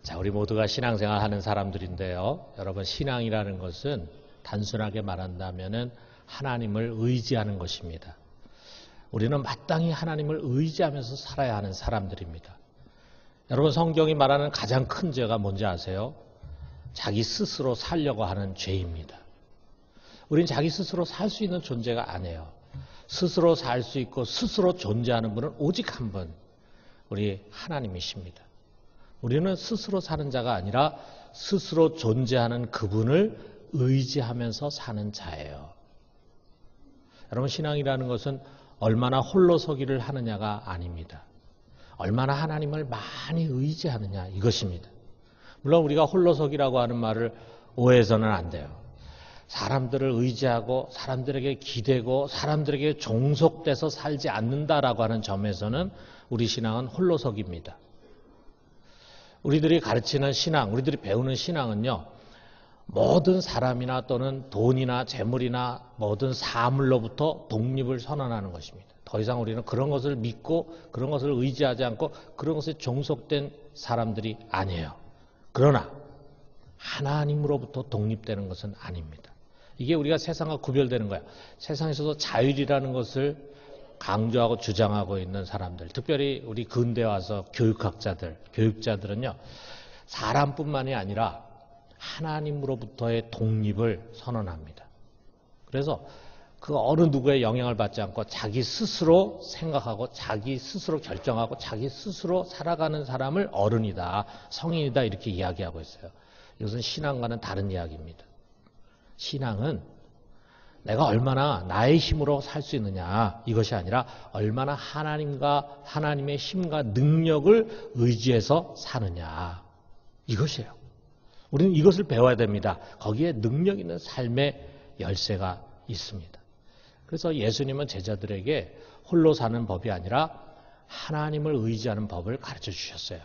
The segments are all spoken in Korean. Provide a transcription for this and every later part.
자, 우리 모두가 신앙생활 하는 사람들인데요. 여러분, 신앙이라는 것은 단순하게 말한다면은 하나님을 의지하는 것입니다. 우리는 마땅히 하나님을 의지하면서 살아야 하는 사람들입니다. 여러분, 성경이 말하는 가장 큰 죄가 뭔지 아세요? 자기 스스로 살려고 하는 죄입니다. 우린 자기 스스로 살 수 있는 존재가 아니에요. 스스로 살 수 있고 스스로 존재하는 분은 오직 한 분, 우리 하나님이십니다. 우리는 스스로 사는 자가 아니라 스스로 존재하는 그분을 의지하면서 사는 자예요. 여러분, 신앙이라는 것은 얼마나 홀로서기를 하느냐가 아닙니다. 얼마나 하나님을 많이 의지하느냐, 이것입니다. 물론 우리가 홀로서기라고 하는 말을 오해해서는 안 돼요. 사람들을 의지하고 사람들에게 기대고 사람들에게 종속돼서 살지 않는다라고 하는 점에서는 우리 신앙은 홀로서기입니다. 우리들이 가르치는 신앙, 우리들이 배우는 신앙은요, 모든 사람이나 또는 돈이나 재물이나 모든 사물로부터 독립을 선언하는 것입니다. 더 이상 우리는 그런 것을 믿고 그런 것을 의지하지 않고 그런 것에 종속된 사람들이 아니에요. 그러나 하나님으로부터 독립되는 것은 아닙니다. 이게 우리가 세상과 구별되는 거야. 세상에서도 자율이라는 것을 강조하고 주장하고 있는 사람들, 특별히 우리 근대 와서 교육학자들, 교육자들은요, 사람뿐만이 아니라 하나님으로부터의 독립을 선언합니다. 그래서 그 어느 누구의 영향을 받지 않고 자기 스스로 생각하고 자기 스스로 결정하고 자기 스스로 살아가는 사람을 어른이다, 성인이다 이렇게 이야기하고 있어요. 이것은 신앙과는 다른 이야기입니다. 신앙은 내가 얼마나 나의 힘으로 살 수 있느냐, 이것이 아니라 얼마나 하나님의 힘과 능력을 의지해서 사느냐, 이것이에요. 우리는 이것을 배워야 됩니다. 거기에 능력 있는 삶의 열쇠가 있습니다. 그래서 예수님은 제자들에게 홀로 사는 법이 아니라 하나님을 의지하는 법을 가르쳐 주셨어요.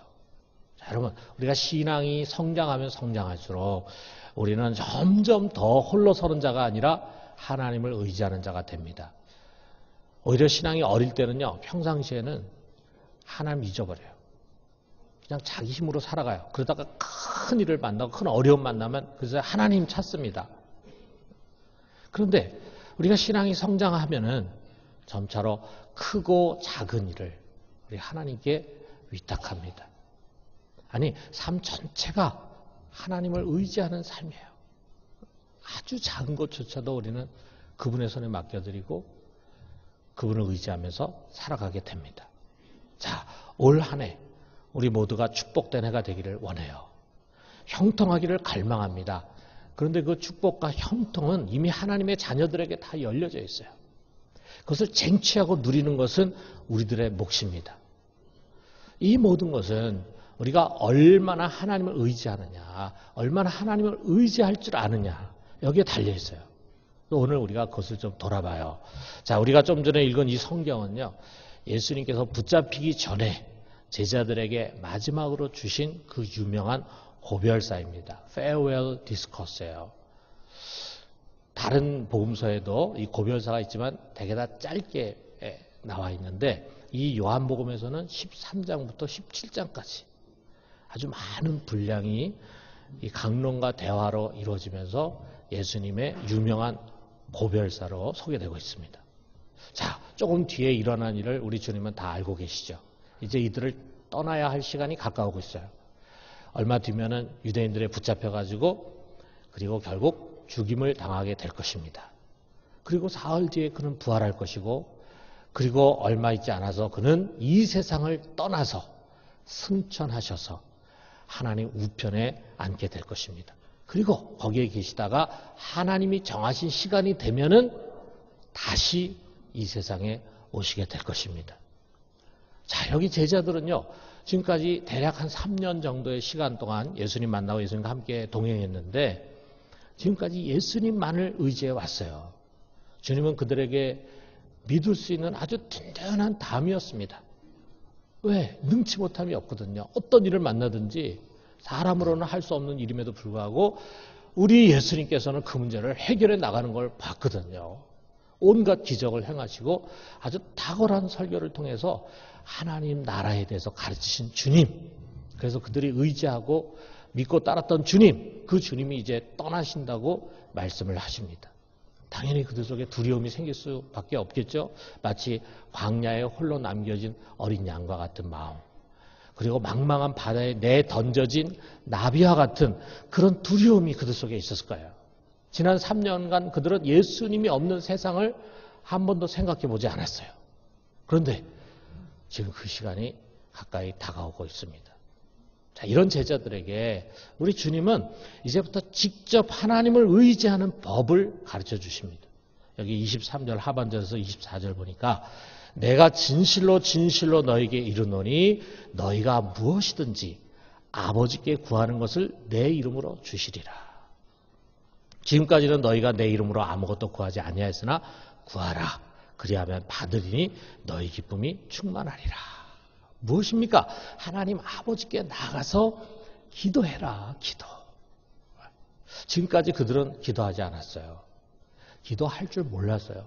자, 여러분, 우리가 신앙이 성장하면 성장할수록 우리는 점점 더 홀로 서는 자가 아니라 하나님을 의지하는 자가 됩니다. 오히려 신앙이 어릴 때는요, 평상시에는 하나님 잊어버려요. 그냥 자기 힘으로 살아가요. 그러다가 큰 일을 만나고 큰 어려움 만나면 그래서 하나님 찾습니다. 그런데 우리가 신앙이 성장하면은 점차로 크고 작은 일을 우리 하나님께 위탁합니다. 아니, 삶 전체가 하나님을 의지하는 삶이에요. 아주 작은 것조차도 우리는 그분의 손에 맡겨드리고 그분을 의지하면서 살아가게 됩니다. 자, 올 한 해 우리 모두가 축복된 해가 되기를 원해요. 형통하기를 갈망합니다. 그런데 그 축복과 형통은 이미 하나님의 자녀들에게 다 열려져 있어요. 그것을 쟁취하고 누리는 것은 우리들의 몫입니다. 이 모든 것은 우리가 얼마나 하나님을 의지하느냐, 얼마나 하나님을 의지할 줄 아느냐, 여기에 달려 있어요. 오늘 우리가 그것을 좀 돌아봐요. 자, 우리가 좀 전에 읽은 이 성경은요, 예수님께서 붙잡히기 전에 제자들에게 마지막으로 주신 그 유명한 고별사입니다. Farewell Discourse예요. 다른 복음서에도 이 고별사가 있지만 되게 다 짧게 나와 있는데 이 요한복음에서는 13장부터 17장까지 아주 많은 분량이 이 강론과 대화로 이루어지면서 예수님의 유명한 고별사로 소개되고 있습니다. 자, 조금 뒤에 일어난 일을 우리 주님은 다 알고 계시죠. 이제 이들을 떠나야 할 시간이 가까우고 있어요. 얼마 뒤면은 유대인들에 붙잡혀가지고 그리고 결국 죽임을 당하게 될 것입니다. 그리고 사흘 뒤에 그는 부활할 것이고 그리고 얼마 있지 않아서 그는 이 세상을 떠나서 승천하셔서 하나님 우편에 앉게 될 것입니다. 그리고 거기에 계시다가 하나님이 정하신 시간이 되면은 다시 이 세상에 오시게 될 것입니다. 자, 여기 제자들은요, 지금까지 대략 한 3년 정도의 시간 동안 예수님 만나고 예수님과 함께 동행했는데 지금까지 예수님만을 의지해 왔어요. 주님은 그들에게 믿을 수 있는 아주 든든한 담이었습니다. 왜? 능치 못함이 없거든요. 어떤 일을 만나든지 사람으로는 할 수 없는 일임에도 불구하고 우리 예수님께서는 그 문제를 해결해 나가는 걸 봤거든요. 온갖 기적을 행하시고 아주 탁월한 설교를 통해서 하나님 나라에 대해서 가르치신 주님, 그래서 그들이 의지하고 믿고 따랐던 주님, 그 주님이 이제 떠나신다고 말씀을 하십니다. 당연히 그들 속에 두려움이 생길 수밖에 없겠죠. 마치 광야에 홀로 남겨진 어린 양과 같은 마음, 그리고 망망한 바다에 내던져진 나비와 같은 그런 두려움이 그들 속에 있었을 거예요. 지난 3년간 그들은 예수님이 없는 세상을 한 번도 생각해 보지 않았어요. 그런데 지금 그 시간이 가까이 다가오고 있습니다. 자, 이런 제자들에게 우리 주님은 이제부터 직접 하나님을 의지하는 법을 가르쳐 주십니다. 여기 23절 하반절에서 24절 보니까 내가 진실로 진실로 너에게 이르노니 너희가 무엇이든지 아버지께 구하는 것을 내 이름으로 주시리라. 지금까지는 너희가 내 이름으로 아무것도 구하지 아니하였으나 구하라. 그리하면 받으리니 너희 기쁨이 충만하리라. 무엇입니까? 하나님 아버지께 나가서 기도해라. 기도. 지금까지 그들은 기도하지 않았어요. 기도할 줄 몰랐어요.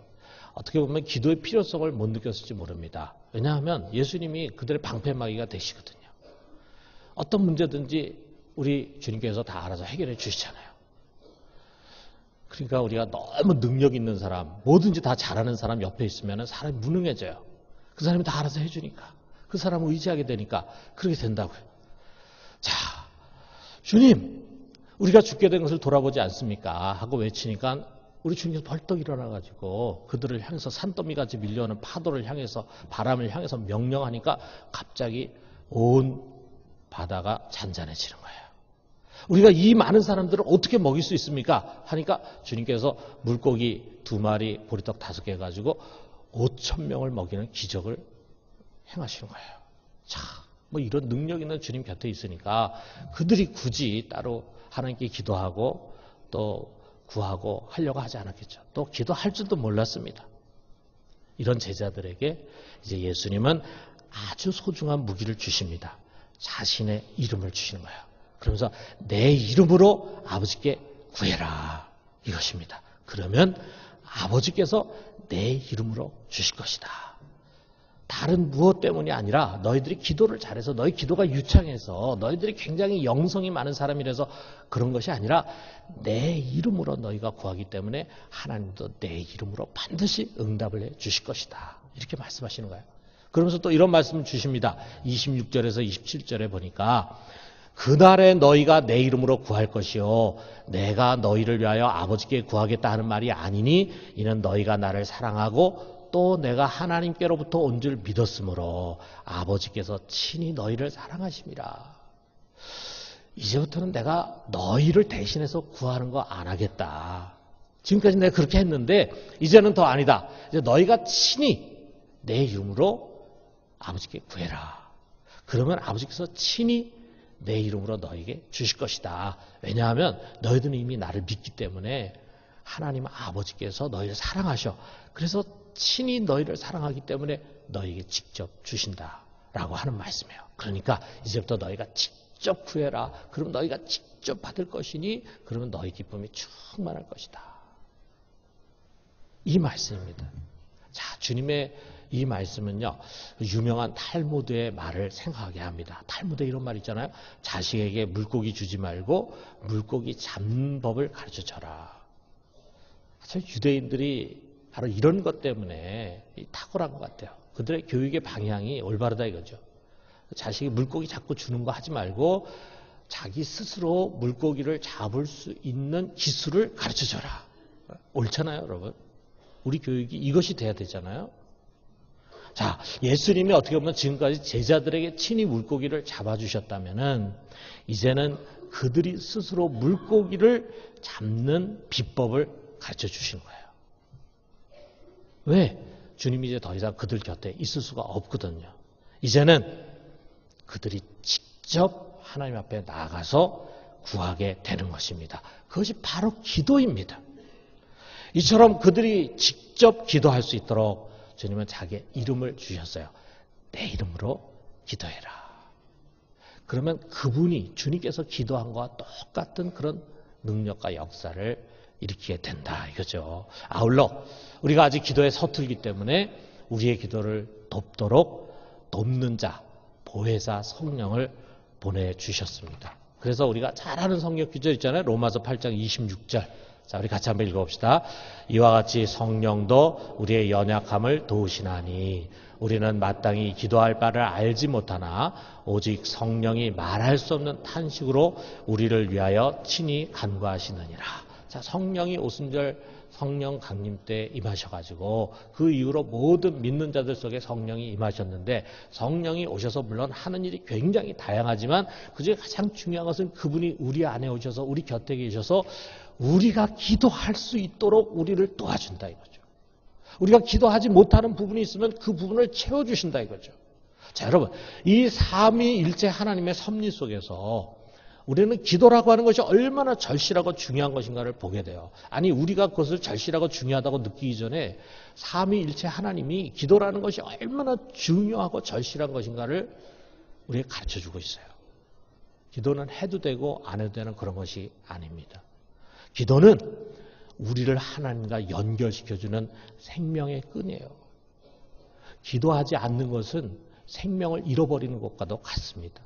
어떻게 보면 기도의 필요성을 못 느꼈을지 모릅니다. 왜냐하면 예수님이 그들의 방패막이가 되시거든요. 어떤 문제든지 우리 주님께서 다 알아서 해결해 주시잖아요. 그러니까 우리가 너무 능력 있는 사람, 뭐든지 다 잘하는 사람 옆에 있으면 사람이 무능해져요. 그 사람이 다 알아서 해주니까. 그 사람을 의지하게 되니까 그렇게 된다고요. 자, 주님, 우리가 죽게 된 것을 돌아보지 않습니까? 하고 외치니까 우리 주님께서 벌떡 일어나가지고 그들을 향해서 산더미같이 밀려오는 파도를 향해서 바람을 향해서 명령하니까 갑자기 온 바다가 잔잔해지는 거예요. 우리가 이 많은 사람들을 어떻게 먹일 수 있습니까? 하니까 주님께서 물고기 2마리, 보리떡 5개 가지고 5,000명을 먹이는 기적을 행하시는 거예요. 자, 뭐 이런 능력 있는 주님 곁에 있으니까 그들이 굳이 따로 하나님께 기도하고 또 구하고 하려고 하지 않았겠죠. 또 기도할 줄도 몰랐습니다. 이런 제자들에게 이제 예수님은 아주 소중한 무기를 주십니다. 자신의 이름을 주시는 거예요. 그러면서 내 이름으로 아버지께 구해라. 이것입니다. 그러면 아버지께서 내 이름으로 주실 것이다. 다른 무엇 때문이 아니라 너희들이 기도를 잘해서 너희 기도가 유창해서 너희들이 굉장히 영성이 많은 사람이라서 그런 것이 아니라 내 이름으로 너희가 구하기 때문에 하나님도 내 이름으로 반드시 응답을 해 주실 것이다. 이렇게 말씀하시는 거예요. 그러면서 또 이런 말씀을 주십니다. 26절에서 27절에 보니까 그날에 너희가 내 이름으로 구할 것이요 내가 너희를 위하여 아버지께 구하겠다 하는 말이 아니니 이는 너희가 나를 사랑하고 또 내가 하나님께로부터 온 줄 믿었으므로 아버지께서 친히 너희를 사랑하심이라. 이제부터는 내가 너희를 대신해서 구하는 거 안 하겠다. 지금까지 내가 그렇게 했는데 이제는 더 아니다. 이제 너희가 친히 내 이름으로 아버지께 구해라. 그러면 아버지께서 친히 내 이름으로 너희에게 주실 것이다. 왜냐하면 너희들은 이미 나를 믿기 때문에 하나님 아버지께서 너희를 사랑하셔. 그래서 친히 너희를 사랑하기 때문에 너희에게 직접 주신다라고 하는 말씀이에요. 그러니까 이제부터 너희가 직접 구해라. 그러면 너희가 직접 받을 것이니 그러면 너희 기쁨이 충만할 것이다. 이 말씀입니다. 자, 주님의 이 말씀은요, 유명한 탈무드의 말을 생각하게 합니다. 탈무드에 이런 말 있잖아요. 자식에게 물고기 주지 말고 물고기 잡는 법을 가르쳐 줘라. 사실 유대인들이 바로 이런 것 때문에 탁월한 것 같아요. 그들의 교육의 방향이 올바르다 이거죠. 자식이 물고기 잡고 주는 거 하지 말고 자기 스스로 물고기를 잡을 수 있는 기술을 가르쳐 줘라. 옳잖아요, 여러분. 우리 교육이 이것이 돼야 되잖아요. 자, 예수님이 어떻게 보면 지금까지 제자들에게 친히 물고기를 잡아주셨다면은 이제는 그들이 스스로 물고기를 잡는 비법을 가르쳐 주시는 거예요. 왜? 주님이 이제 더 이상 그들 곁에 있을 수가 없거든요. 이제는 그들이 직접 하나님 앞에 나가서 구하게 되는 것입니다. 그것이 바로 기도입니다. 이처럼 그들이 직접 기도할 수 있도록 주님은 자기의 이름을 주셨어요. 내 이름으로 기도해라. 그러면 그분이 주님께서 기도한 것과 똑같은 그런 능력과 역사를 일으키게 된다 이거죠. 아울러 우리가 아직 기도에 서툴기 때문에 우리의 기도를 돕도록 돕는 자, 보혜사 성령을 보내주셨습니다. 그래서 우리가 잘 아는 성경 구절 있잖아요. 로마서 8장 26절. 자, 우리 같이 한번 읽어봅시다. 이와 같이 성령도 우리의 연약함을 도우시나니 우리는 마땅히 기도할 바를 알지 못하나 오직 성령이 말할 수 없는 탄식으로 우리를 위하여 친히 간구하시느니라. 자, 성령이 오순절 성령 강림 때 임하셔가지고 그 이후로 모든 믿는 자들 속에 성령이 임하셨는데, 성령이 오셔서 물론 하는 일이 굉장히 다양하지만 그중에 가장 중요한 것은 그분이 우리 안에 오셔서 우리 곁에 계셔서 우리가 기도할 수 있도록 우리를 도와준다 이거죠. 우리가 기도하지 못하는 부분이 있으면 그 부분을 채워주신다 이거죠. 자, 여러분, 이 삼위일체 하나님의 섭리 속에서 우리는 기도라고 하는 것이 얼마나 절실하고 중요한 것인가를 보게 돼요. 아니, 우리가 그것을 절실하고 중요하다고 느끼기 전에 삼위일체 하나님이 기도라는 것이 얼마나 중요하고 절실한 것인가를 우리에게 가르쳐주고 있어요. 기도는 해도 되고 안 해도 되는 그런 것이 아닙니다. 기도는 우리를 하나님과 연결시켜주는 생명의 끈이에요. 기도하지 않는 것은 생명을 잃어버리는 것과도 같습니다.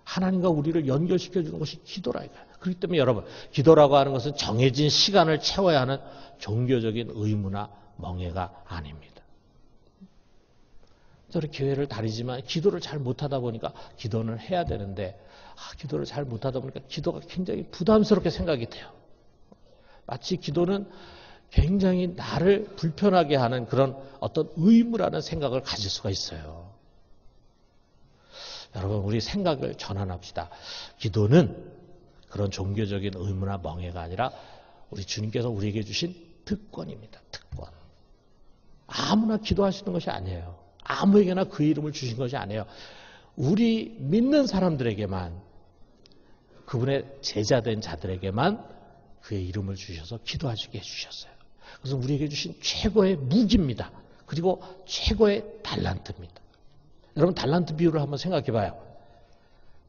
하나님과 우리를 연결시켜주는 것이 기도라 이거예요. 그렇기 때문에 여러분, 기도라고 하는 것은 정해진 시간을 채워야 하는 종교적인 의무나 멍해가 아닙니다. 저는 교회를 다니지만 기도를 잘 못하다 보니까 기도는 해야 되는데 기도를 잘 못하다 보니까 기도가 굉장히 부담스럽게 생각이 돼요. 마치 기도는 굉장히 나를 불편하게 하는 그런 어떤 의무라는 생각을 가질 수가 있어요. 여러분, 우리 생각을 전환합시다. 기도는 그런 종교적인 의무나 멍해가 아니라 우리 주님께서 우리에게 주신 특권입니다. 특권. 아무나 기도할 수 있는 것이 아니에요. 아무에게나 그 이름을 주신 것이 아니에요. 우리 믿는 사람들에게만, 그분의 제자된 자들에게만 그의 이름을 주셔서 기도하시게 해주셨어요. 그래서 우리에게 주신 최고의 무기입니다. 그리고 최고의 달란트입니다. 여러분, 달란트 비유를 한번 생각해 봐요.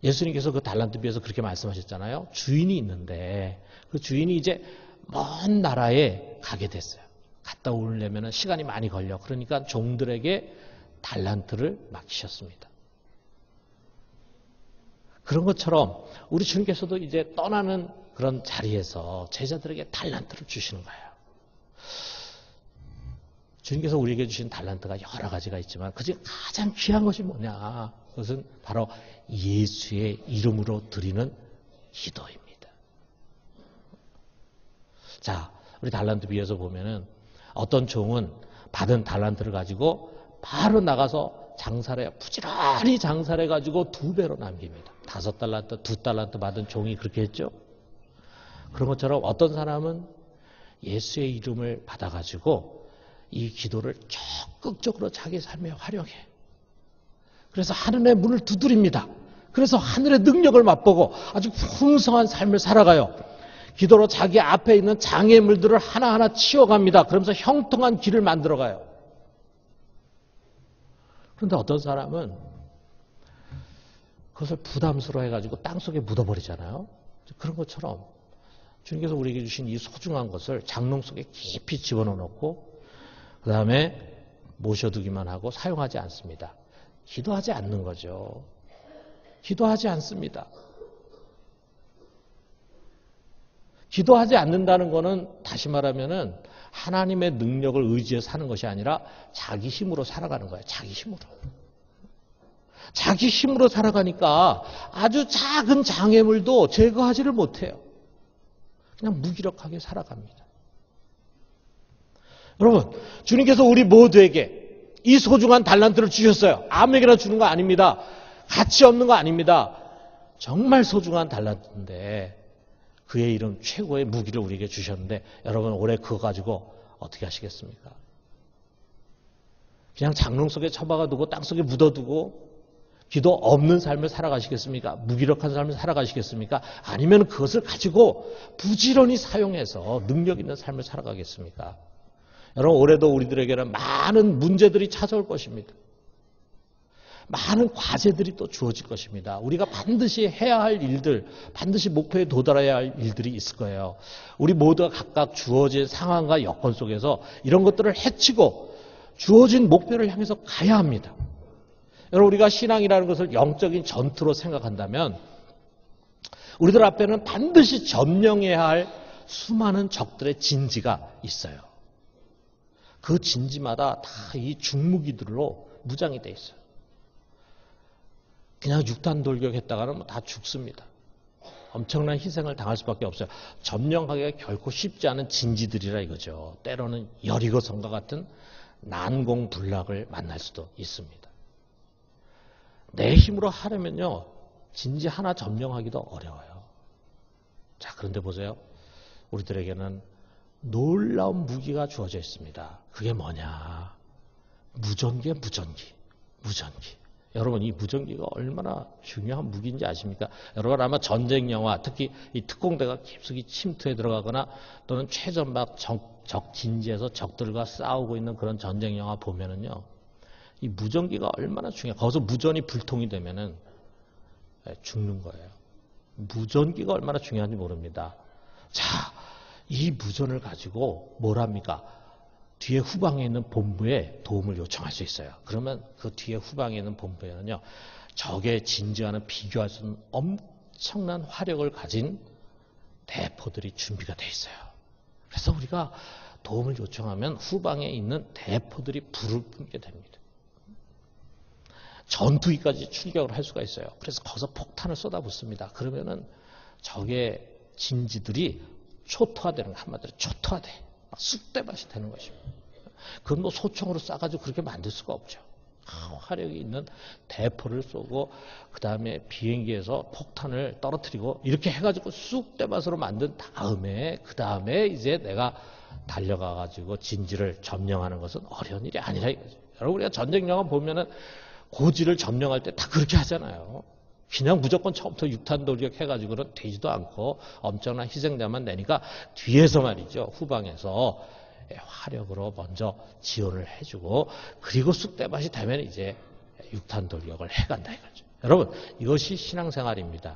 예수님께서 그 달란트 비유에서 그렇게 말씀하셨잖아요. 주인이 있는데 그 주인이 이제 먼 나라에 가게 됐어요. 갔다 오려면 시간이 많이 걸려. 그러니까 종들에게 달란트를 맡기셨습니다. 그런 것처럼 우리 주님께서도 이제 떠나는 그런 자리에서 제자들에게 달란트를 주시는 거예요. 주님께서 우리에게 주신 달란트가 여러 가지가 있지만 그중에 가장 귀한 것이 뭐냐? 그것은 바로 예수의 이름으로 드리는 기도입니다. 자, 우리 달란트 비유에서 보면은 어떤 종은 받은 달란트를 가지고 바로 나가서 장사를 해요. 부지런히 장사를 해가지고 2배로 남깁니다. 5달란트, 2달란트 받은 종이 그렇게 했죠. 그런 것처럼 어떤 사람은 예수의 이름을 받아가지고 이 기도를 적극적으로 자기 삶에 활용해. 그래서 하늘의 문을 두드립니다. 그래서 하늘의 능력을 맛보고 아주 풍성한 삶을 살아가요. 기도로 자기 앞에 있는 장애물들을 하나하나 치워갑니다. 그러면서 형통한 길을 만들어가요. 그런데 어떤 사람은 그것을 부담스러워해가지고 땅속에 묻어버리잖아요. 그런 것처럼 주님께서 우리에게 주신 이 소중한 것을 장롱 속에 깊이 집어넣고 그 다음에 모셔두기만 하고 사용하지 않습니다. 기도하지 않는 거죠. 기도하지 않습니다. 기도하지 않는다는 것은 다시 말하면은 하나님의 능력을 의지해 사는 것이 아니라 자기 힘으로 살아가는 거예요. 자기 힘으로. 자기 힘으로 살아가니까 아주 작은 장애물도 제거하지를 못해요. 그냥 무기력하게 살아갑니다. 여러분, 주님께서 우리 모두에게 이 소중한 달란트를 주셨어요. 아무에게나 주는 거 아닙니다. 가치 없는 거 아닙니다. 정말 소중한 달란트인데 그의 이름 최고의 무기를 우리에게 주셨는데 여러분, 올해 그거 가지고 어떻게 하시겠습니까? 그냥 장롱 속에 처박아 두고 땅속에 묻어두고 기도 없는 삶을 살아가시겠습니까? 무기력한 삶을 살아가시겠습니까? 아니면 그것을 가지고 부지런히 사용해서 능력 있는 삶을 살아가겠습니까? 여러분, 올해도 우리들에게는 많은 문제들이 찾아올 것입니다. 많은 과제들이 또 주어질 것입니다. 우리가 반드시 해야 할 일들, 반드시 목표에 도달해야 할 일들이 있을 거예요. 우리 모두가 각각 주어진 상황과 여건 속에서 이런 것들을 해치고 주어진 목표를 향해서 가야 합니다. 여러분, 우리가 신앙이라는 것을 영적인 전투로 생각한다면 우리들 앞에는 반드시 점령해야 할 수많은 적들의 진지가 있어요. 그 진지마다 다 이 중무기들로 무장이 돼 있어요. 그냥 육탄 돌격했다가는 다 죽습니다. 엄청난 희생을 당할 수밖에 없어요. 점령하기가 결코 쉽지 않은 진지들이라 이거죠. 때로는 여리고성과 같은 난공불락을 만날 수도 있습니다. 내 힘으로 하려면요, 진지 하나 점령하기도 어려워요. 자, 그런데 보세요. 우리들에게는 놀라운 무기가 주어져 있습니다. 그게 뭐냐? 무전기예요, 무전기. 무전기. 여러분, 이 무전기가 얼마나 중요한 무기인지 아십니까? 여러분 아마 전쟁 영화, 특히 이 특공대가 깊숙이 침투해 들어가거나 또는 최전방 적 진지에서 적들과 싸우고 있는 그런 전쟁 영화 보면은요, 이 무전기가 얼마나 중요해요. 거기서 무전이 불통이 되면은 죽는 거예요. 무전기가 얼마나 중요한지 모릅니다. 자, 이 무전을 가지고 뭘 합니까? 뒤에 후방에 있는 본부에 도움을 요청할 수 있어요. 그러면 그 뒤에 후방에 있는 본부에는요, 적의 진지와는 비교할 수 없는 엄청난 화력을 가진 대포들이 준비가 돼 있어요. 그래서 우리가 도움을 요청하면 후방에 있는 대포들이 불을 뿜게 됩니다. 전투기까지 출격을 할 수가 있어요. 그래서 거기서 폭탄을 쏟아붓습니다. 그러면은 적의 진지들이 초토화되는 거, 한마디로 초토화돼. 쑥대밭이 되는 것입니다. 그건 뭐 소총으로 쏴가지고 그렇게 만들 수가 없죠. 화력이 있는 대포를 쏘고 그 다음에 비행기에서 폭탄을 떨어뜨리고 이렇게 해가지고 쑥대밭으로 만든 다음에 그 다음에 이제 내가 달려가가지고 진지를 점령하는 것은 어려운 일이 아니라 이거죠. 여러분, 우리가 전쟁 영화 보면은 고지를 점령할 때 다 그렇게 하잖아요. 그냥 무조건 처음부터 육탄 돌격해가지고는 되지도 않고 엄청난 희생자만 내니까 뒤에서 말이죠. 후방에서 화력으로 먼저 지원을 해주고 그리고 쑥대밭이 되면 이제 육탄 돌격을 해간다 이거죠. 여러분, 이것이 신앙생활입니다.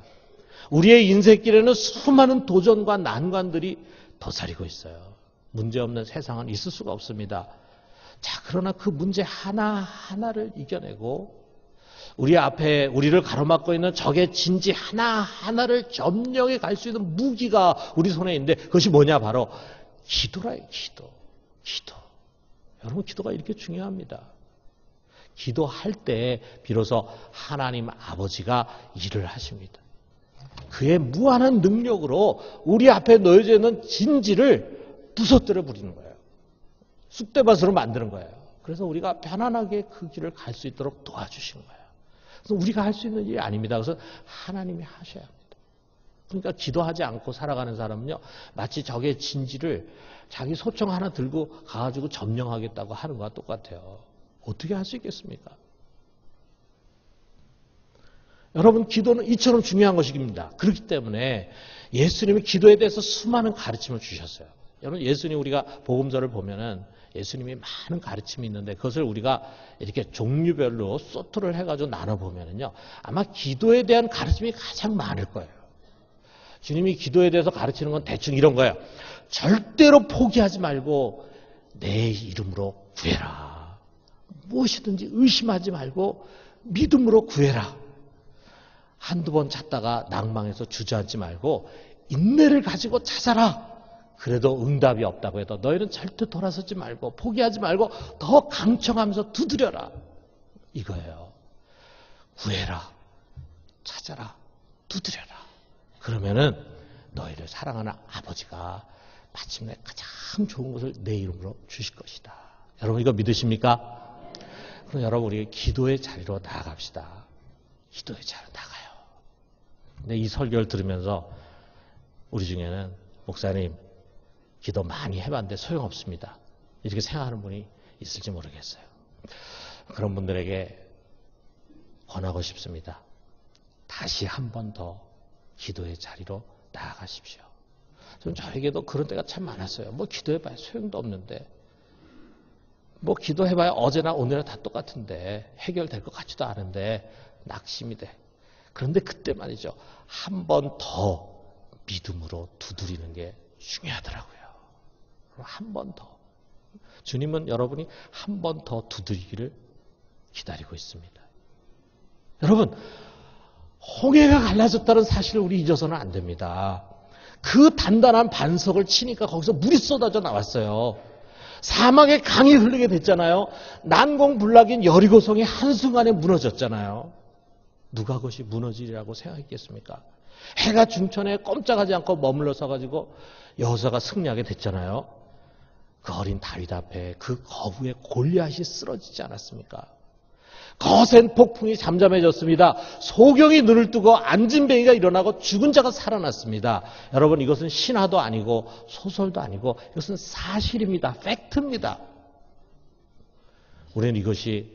우리의 인생길에는 수많은 도전과 난관들이 도사리고 있어요. 문제없는 세상은 있을 수가 없습니다. 자, 그러나 그 문제 하나하나를 이겨내고 우리 앞에 우리를 가로막고 있는 적의 진지 하나하나를 점령해 갈 수 있는 무기가 우리 손에 있는데 그것이 뭐냐? 바로 기도라요. 기도. 여러분, 기도가 이렇게 중요합니다. 기도할 때 비로소 하나님 아버지가 일을 하십니다. 그의 무한한 능력으로 우리 앞에 놓여져 있는 진지를 부서뜨려 부리는 거예요. 쑥대밭으로 만드는 거예요. 그래서 우리가 편안하게 그 길을 갈 수 있도록 도와주시는 거예요. 그래서 우리가 할 수 있는 일이 아닙니다. 그래서 하나님이 하셔야 합니다. 그러니까 기도하지 않고 살아가는 사람은요, 마치 적의 진지를 자기 소총 하나 들고 가가지고 점령하겠다고 하는 것과 똑같아요. 어떻게 할 수 있겠습니까? 여러분, 기도는 이처럼 중요한 것입니다. 그렇기 때문에 예수님이 기도에 대해서 수많은 가르침을 주셨어요. 여러분, 예수님 우리가 복음서를 보면은 예수님이 많은 가르침이 있는데 그것을 우리가 이렇게 종류별로 소트를 해가지고 나눠보면은요, 아마 기도에 대한 가르침이 가장 많을 거예요. 주님이 기도에 대해서 가르치는 건 대충 이런 거예요. 절대로 포기하지 말고 내 이름으로 구해라. 무엇이든지 의심하지 말고 믿음으로 구해라. 한두 번 찾다가 낭망해서 주저앉지 말고 인내를 가지고 찾아라. 그래도 응답이 없다고 해도 너희는 절대 돌아서지 말고 포기하지 말고 더 강청하면서 두드려라. 이거예요. 구해라. 찾아라. 두드려라. 그러면은 너희를 사랑하는 아버지가 마침내 가장 좋은 것을 내 이름으로 주실 것이다. 여러분, 이거 믿으십니까? 그럼 여러분, 우리 기도의 자리로 나아갑시다. 기도의 자리로 나가요. 근데 이 설교를 들으면서 우리 중에는 목사님 기도 많이 해봤는데 소용없습니다. 이렇게 생각하는 분이 있을지 모르겠어요. 그런 분들에게 권하고 싶습니다. 다시 한 번 더 기도의 자리로 나아가십시오. 저에게도 그런 때가 참 많았어요. 뭐 기도해봐야 소용도 없는데, 뭐 기도해봐야 어제나 오늘이나 다 똑같은데 해결될 것 같지도 않은데 낙심이 돼. 그런데 그때 말이죠, 한 번 더 믿음으로 두드리는 게 중요하더라고요. 한 번 더. 주님은 여러분이 한 번 더 두드리기를 기다리고 있습니다. 여러분, 홍해가 갈라졌다는 사실을 우리 잊어서는 안 됩니다. 그 단단한 반석을 치니까 거기서 물이 쏟아져 나왔어요. 사막에 강이 흐르게 됐잖아요. 난공불락인 여리고성이 한순간에 무너졌잖아요. 누가 그것이 무너지리라고 생각했겠습니까? 해가 중천에 꼼짝하지 않고 머물러 서가지고 여호수아가 승리하게 됐잖아요. 그 어린 다윗 앞에 그 거구의 골리앗이 쓰러지지 않았습니까? 거센 폭풍이 잠잠해졌습니다. 소경이 눈을 뜨고 안진뱅이가 일어나고 죽은 자가 살아났습니다. 여러분, 이것은 신화도 아니고 소설도 아니고 이것은 사실입니다. 팩트입니다. 우리는 이것이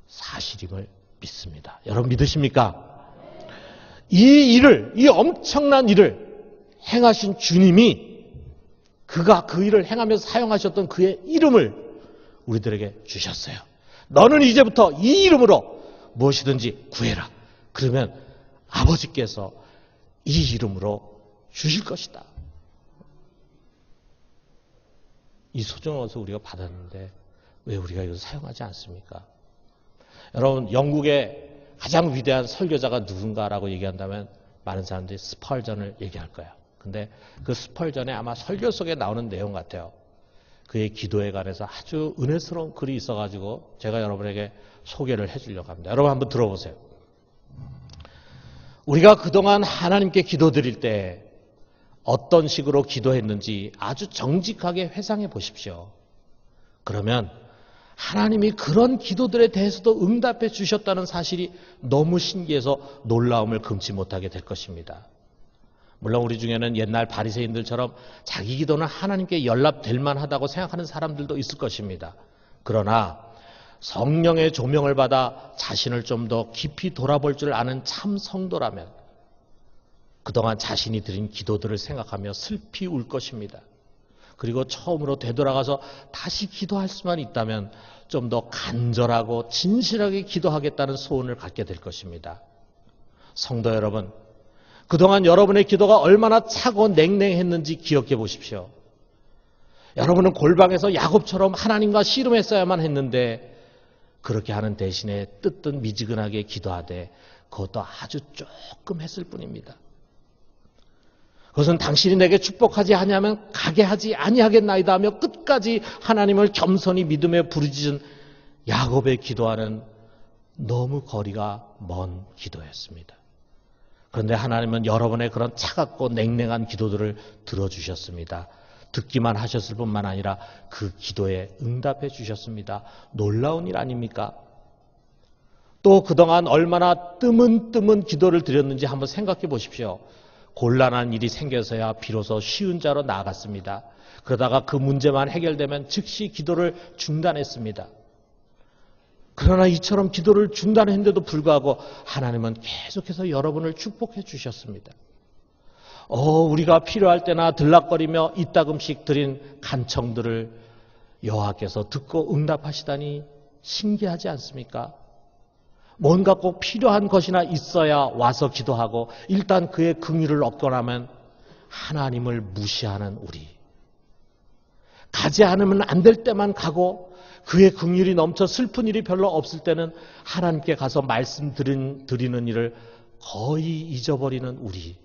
사실임을 믿습니다. 여러분 믿으십니까? 이 일을, 이 엄청난 일을 행하신 주님이 그가 그 일을 행하면서 사용하셨던 그의 이름을 우리들에게 주셨어요. 너는 이제부터 이 이름으로 무엇이든지 구해라. 그러면 아버지께서 이 이름으로 주실 것이다. 이 소중한 것을 우리가 받았는데 왜 우리가 이것을 사용하지 않습니까? 여러분, 영국의 가장 위대한 설교자가 누군가라고 얘기한다면 많은 사람들이 스펄전을 얘기할 거예요. 근데 그 스펄전에 아마 설교 속에 나오는 내용 같아요. 그의 기도에 관해서 아주 은혜스러운 글이 있어가지고 제가 여러분에게 소개를 해주려고 합니다. 여러분 한번 들어보세요. 우리가 그동안 하나님께 기도드릴 때 어떤 식으로 기도했는지 아주 정직하게 회상해 보십시오. 그러면 하나님이 그런 기도들에 대해서도 응답해 주셨다는 사실이 너무 신기해서 놀라움을 금치 못하게 될 것입니다. 물론 우리 중에는 옛날 바리새인들처럼 자기 기도는 하나님께 연락될 만하다고 생각하는 사람들도 있을 것입니다. 그러나 성령의 조명을 받아 자신을 좀 더 깊이 돌아볼 줄 아는 참 성도라면 그동안 자신이 드린 기도들을 생각하며 슬피 울 것입니다. 그리고 처음으로 되돌아가서 다시 기도할 수만 있다면 좀 더 간절하고 진실하게 기도하겠다는 소원을 갖게 될 것입니다. 성도 여러분, 그동안 여러분의 기도가 얼마나 차고 냉랭했는지 기억해 보십시오. 여러분은 골방에서 야곱처럼 하나님과 씨름했어야만 했는데 그렇게 하는 대신에 뜨뜻 미지근하게 기도하되 그것도 아주 조금 했을 뿐입니다. 그것은 당신이 내게 축복하지 아니하면 가게 하지 아니하겠나이다 하며 끝까지 하나님을 겸손히 믿으며 부르짖은 야곱의 기도와는 너무 거리가 먼 기도였습니다. 그런데 하나님은 여러분의 그런 차갑고 냉랭한 기도들을 들어주셨습니다. 듣기만 하셨을 뿐만 아니라 그 기도에 응답해 주셨습니다. 놀라운 일 아닙니까? 또 그동안 얼마나 뜨문뜨문 기도를 드렸는지 한번 생각해 보십시오. 곤란한 일이 생겨서야 비로소 쉬운 자로 나아갔습니다. 그러다가 그 문제만 해결되면 즉시 기도를 중단했습니다. 그러나 이처럼 기도를 중단했는데도 불구하고 하나님은 계속해서 여러분을 축복해 주셨습니다. 우리가 필요할 때나 들락거리며 이따금씩 드린 간청들을 여호와께서 듣고 응답하시다니 신기하지 않습니까? 뭔가 꼭 필요한 것이나 있어야 와서 기도하고 일단 그의 긍휼을 얻고 나면 하나님을 무시하는 우리. 가지 않으면 안 될 때만 가고 그의 긍휼이 넘쳐 슬픈 일이 별로 없을 때는 하나님께 가서 말씀 드리는 일을 거의 잊어버리는 우리.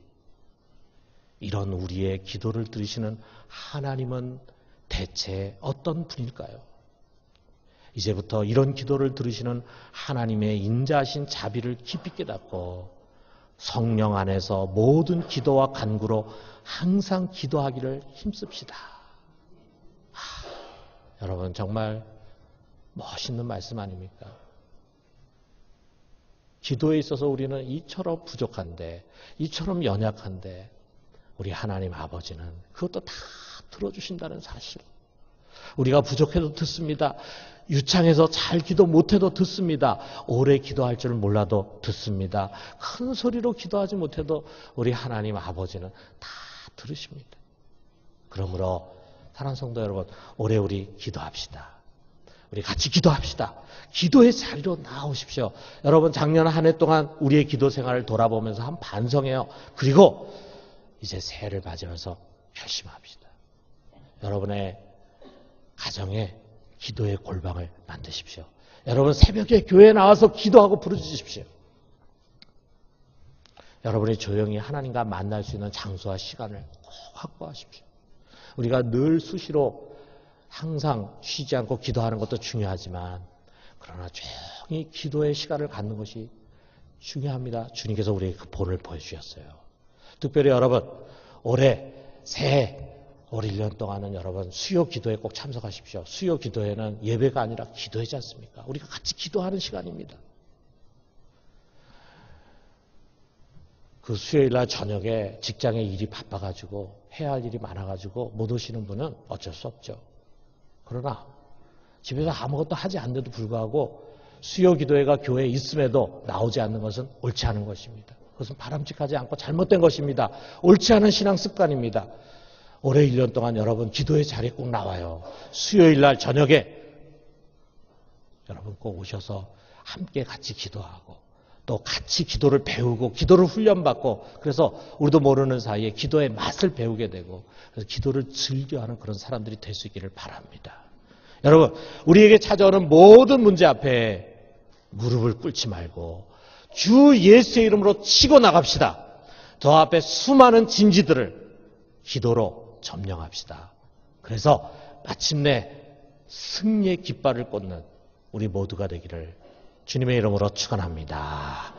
이런 우리의 기도를 들으시는 하나님은 대체 어떤 분일까요? 이제부터 이런 기도를 들으시는 하나님의 인자하신 자비를 깊이 깨닫고 성령 안에서 모든 기도와 간구로 항상 기도하기를 힘씁시다. 여러분 정말 멋있는 말씀 아닙니까? 기도에 있어서 우리는 이처럼 부족한데, 이처럼 연약한데 우리 하나님 아버지는 그것도 다 들어주신다는 사실. 우리가 부족해도 듣습니다. 유창해서 잘 기도 못해도 듣습니다. 오래 기도할 줄 몰라도 듣습니다. 큰 소리로 기도하지 못해도 우리 하나님 아버지는 다 들으십니다. 그러므로 사랑하는 성도 여러분, 올해 우리 기도합시다. 우리 같이 기도합시다. 기도의 자리로 나오십시오. 여러분 작년 한 해 동안 우리의 기도 생활을 돌아보면서 한번 반성해요. 그리고 이제 새해를 맞으면서 결심합시다. 여러분의 가정에 기도의 골방을 만드십시오. 여러분 새벽에 교회에 나와서 기도하고 부르짖으십시오. 여러분이 조용히 하나님과 만날 수 있는 장소와 시간을 꼭 확보하십시오. 우리가 늘 수시로 항상 쉬지 않고 기도하는 것도 중요하지만 그러나 조용히 기도의 시간을 갖는 것이 중요합니다. 주님께서 우리에게 그 본을 보여주셨어요. 특별히 여러분 올해 새해 올 1년 동안은 여러분 수요 기도에 꼭 참석하십시오. 수요 기도회는 예배가 아니라 기도이지 않습니까? 우리가 같이 기도하는 시간입니다. 그 수요일날 저녁에 직장에 일이 바빠가지고 해야 할 일이 많아가지고 못 오시는 분은 어쩔 수 없죠. 그러나 집에서 아무것도 하지 않는데도 불구하고 수요 기도회가 교회에 있음에도 나오지 않는 것은 옳지 않은 것입니다. 그것은 바람직하지 않고 잘못된 것입니다. 옳지 않은 신앙 습관입니다. 올해 1년 동안 여러분 기도의 자리에 꼭 나와요. 수요일날 저녁에 여러분 꼭 오셔서 함께 같이 기도하고 또 같이 기도를 배우고 기도를 훈련받고 그래서 우리도 모르는 사이에 기도의 맛을 배우게 되고 그래서 기도를 즐겨하는 그런 사람들이 될 수 있기를 바랍니다. 여러분 우리에게 찾아오는 모든 문제 앞에 무릎을 꿇지 말고 주 예수의 이름으로 치고 나갑시다. 저 앞에 수많은 진지들을 기도로 점령합시다. 그래서 마침내 승리의 깃발을 꽂는 우리 모두가 되기를 주님의 이름으로 축원합니다.